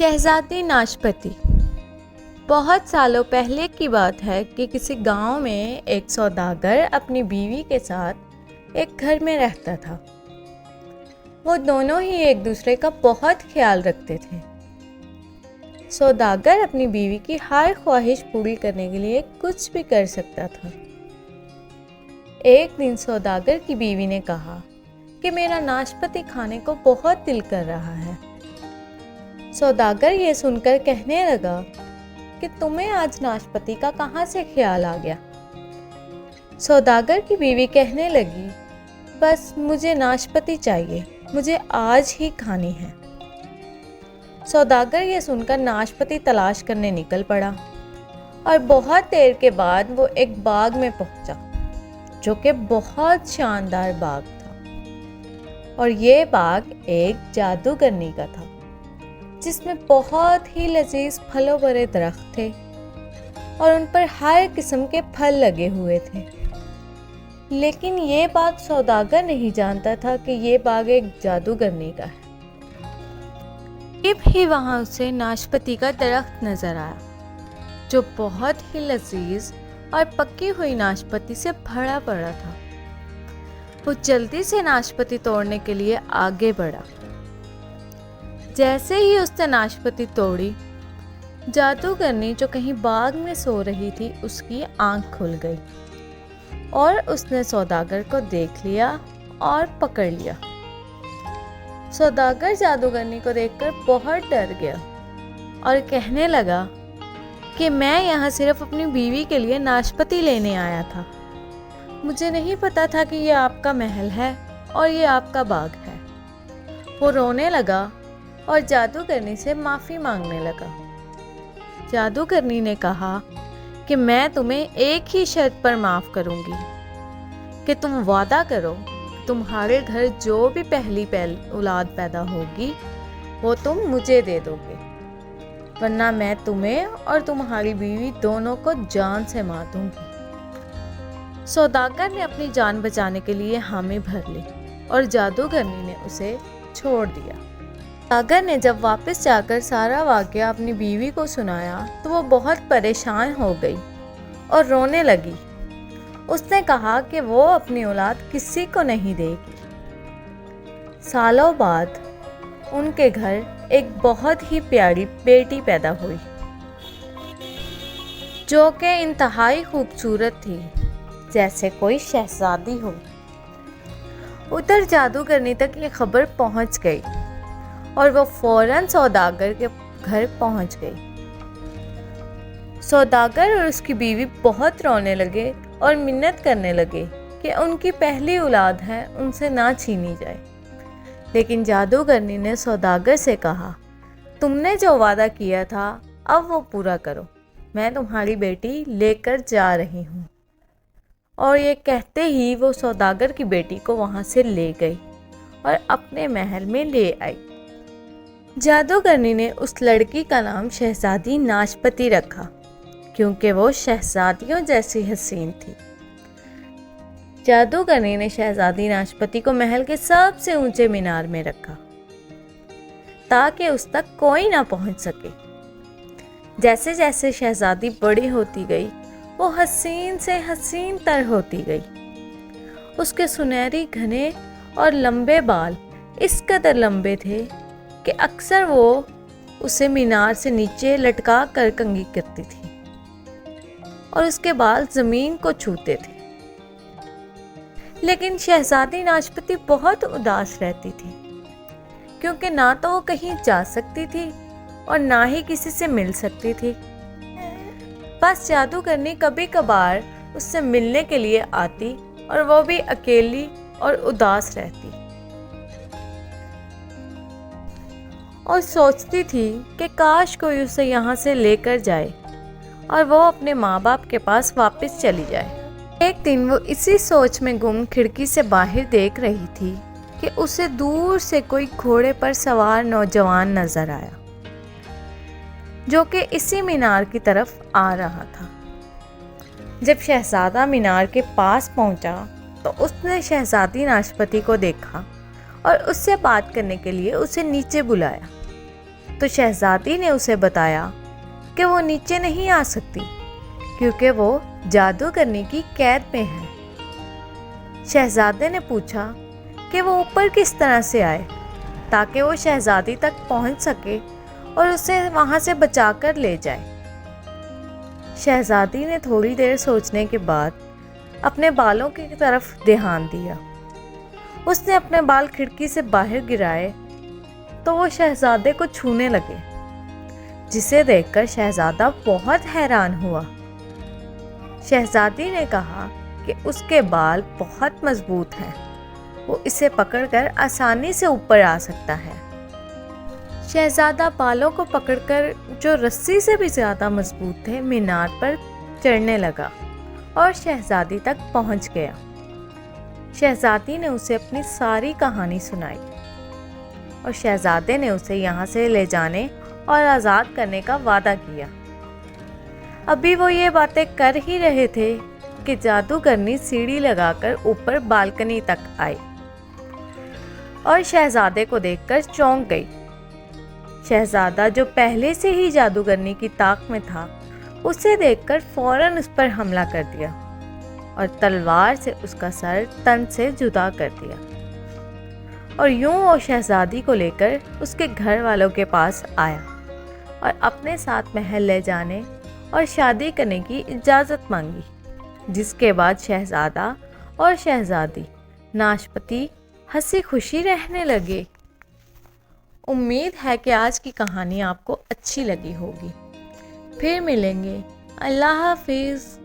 شہزادی ناشپتی۔ بہت سالوں پہلے کی بات ہے کہ کسی گاؤں میں ایک سوداگر اپنی بیوی کے ساتھ ایک گھر میں رہتا تھا۔ وہ دونوں ہی ایک دوسرے کا بہت خیال رکھتے تھے۔ سوداگر اپنی بیوی کی ہر خواہش پوری کرنے کے لیے کچھ بھی کر سکتا تھا۔ ایک دن سوداگر کی بیوی نے کہا کہ میرا ناشپتی کھانے کو بہت دل کر رہا ہے۔ سوداگر یہ سن کر کہنے لگا کہ تمہیں آج ناشپتی کا کہاں سے خیال آ گیا؟ سوداگر کی بیوی کہنے لگی، بس مجھے ناشپتی چاہیے، مجھے آج ہی کھانی ہے۔ سوداگر یہ سن کر ناشپتی تلاش کرنے نکل پڑا اور بہت دیر کے بعد وہ ایک باغ میں پہنچا جو کہ بہت شاندار باغ تھا، اور یہ باغ ایک جادوگرنی کا تھا جس میں بہت ہی لذیذ پھلوں بھرے درخت تھے اور ان پر ہر قسم کے پھل لگے ہوئے تھے۔ لیکن یہ بات سوداگر نہیں جانتا تھا کہ یہ باغ ایک جادوگرنی کا ہے۔ تب ہی وہاں اسے ناشپتی کا درخت نظر آیا جو بہت ہی لذیذ اور پکی ہوئی ناشپتی سے بھرا پڑا تھا۔ وہ جلدی سے ناشپتی توڑنے کے لیے آگے بڑھا۔ جیسے ہی اس نے ناشپتی توڑی، جادوگرنی جو کہیں باغ میں سو رہی تھی اس کی آنکھ کھل گئی اور اس نے سوداگر کو دیکھ لیا اور پکڑ لیا۔ سوداگر جادوگرنی کو دیکھ کر بہت ڈر گیا اور کہنے لگا کہ میں یہاں صرف اپنی بیوی کے لیے ناشپتی لینے آیا تھا، مجھے نہیں پتا تھا کہ یہ آپ کا محل ہے اور یہ آپ کا باغ ہے۔ وہ رونے لگا اور جادوگرنی سے معافی مانگنے لگا۔ جادوگرنی نے کہا کہ میں تمہیں ایک ہی شرط پر معاف کروں گی کہ تم وعدہ کرو کہ تمہارے گھر جو بھی پہلی اولاد پیدا ہوگی وہ تم مجھے دے دو گے، ورنہ میں تمہیں اور تمہاری بیوی دونوں کو جان سے مار دوں گی۔ سوداگر نے اپنی جان بچانے کے لیے حامی بھر لی اور جادوگرنی نے اسے چھوڑ دیا۔ سوداگر نے جب واپس جا کر سارا واقعہ اپنی بیوی کو سنایا تو وہ بہت پریشان ہو گئی اور رونے لگی۔ اس نے کہا کہ وہ اپنی اولاد کسی کو نہیں دے گی۔ سالوں بعد ان کے گھر ایک بہت ہی پیاری بیٹی پیدا ہوئی جو کہ انتہائی خوبصورت تھی، جیسے کوئی شہزادی ہو۔ ادھر جادوگرنی تک یہ خبر پہنچ گئی اور وہ فوراً سوداگر کے گھر پہنچ گئی۔ سوداگر اور اس کی بیوی بہت رونے لگے اور منت کرنے لگے کہ ان کی پہلی اولاد ہے، ان سے نہ چھینی جائے۔ لیکن جادوگرنی نے سوداگر سے کہا، تم نے جو وعدہ کیا تھا اب وہ پورا کرو، میں تمہاری بیٹی لے کر جا رہی ہوں۔ اور یہ کہتے ہی وہ سوداگر کی بیٹی کو وہاں سے لے گئی اور اپنے محل میں لے آئی۔ جادوگرنی نے اس لڑکی کا نام شہزادی ناشپتی رکھا کیونکہ وہ شہزادیوں جیسی حسین تھی۔ جادوگرنی نے شہزادی ناشپتی کو محل کے سب سے اونچے مینار میں رکھا تاکہ اس تک کوئی نہ پہنچ سکے۔ جیسے جیسے شہزادی بڑی ہوتی گئی وہ حسین سے حسین تر ہوتی گئی۔ اس کے سنہری گھنے اور لمبے بال اس قدر لمبے تھے کہ اکثر وہ اسے مینار سے نیچے لٹکا کر کنگھی کرتی تھی اور اس کے بال زمین کو چھوتے تھے۔ لیکن شہزادی ناشپتی بہت اداس رہتی تھی کیونکہ نہ تو وہ کہیں جا سکتی تھی اور نہ ہی کسی سے مل سکتی تھی۔ بس جادوگرنی کبھی کبھار اس سے ملنے کے لیے آتی اور وہ بھی اکیلی اور اداس رہتی اور سوچتی تھی کہ کاش کوئی اسے یہاں سے لے کر جائے اور وہ اپنے ماں باپ کے پاس واپس چلی جائے۔ ایک دن وہ اسی سوچ میں گم کھڑکی سے باہر دیکھ رہی تھی کہ اسے دور سے کوئی گھوڑے پر سوار نوجوان نظر آیا جو کہ اسی مینار کی طرف آ رہا تھا۔ جب شہزادہ مینار کے پاس پہنچا تو اس نے شہزادی ناشپتی کو دیکھا اور اس سے بات کرنے کے لیے اسے نیچے بلایا۔ تو شہزادی نے اسے بتایا کہ وہ نیچے نہیں آ سکتی کیونکہ وہ جادوگرنی کی قید میں ہے۔ شہزادے نے پوچھا کہ وہ اوپر کس طرح سے آئے تاکہ وہ شہزادی تک پہنچ سکے اور اسے وہاں سے بچا کر لے جائے۔ شہزادی نے تھوڑی دیر سوچنے کے بعد اپنے بالوں کی طرف دھیان دیا۔ اس نے اپنے بال کھڑکی سے باہر گرائے تو وہ شہزادے کو چھونے لگے، جسے دیکھ کر شہزادہ بہت حیران ہوا۔ شہزادی نے کہا کہ اس کے بال بہت مضبوط ہیں، وہ اسے پکڑ کر آسانی سے اوپر آ سکتا ہے۔ شہزادہ بالوں کو پکڑ کر، جو رسی سے بھی زیادہ مضبوط تھے، مینار پر چڑھنے لگا اور شہزادی تک پہنچ گیا۔ شہزادی نے اسے اپنی ساری کہانی سنائی اور شہزادے نے اسے یہاں سے لے جانے اور آزاد کرنے کا وعدہ کیا۔ ابھی وہ یہ باتیں کر ہی رہے تھے کہ جادوگرنی سیڑھی لگا کر اوپر بالکنی تک آئی اور شہزادے کو دیکھ کر چونک گئی۔ شہزادہ، جو پہلے سے ہی جادوگرنی کی طاق میں تھا، اسے دیکھ کر فوراً اس پر حملہ کر دیا اور تلوار سے اس کا سر تن سے جدا کر دیا، اور یوں وہ شہزادی کو لے کر اس کے گھر والوں کے پاس آیا اور اپنے ساتھ محل لے جانے اور شادی کرنے کی اجازت مانگی، جس کے بعد شہزادہ اور شہزادی ناشپتی ہنسی خوشی رہنے لگے۔ امید ہے کہ آج کی کہانی آپ کو اچھی لگی ہوگی۔ پھر ملیں گے۔ اللہ حافظ۔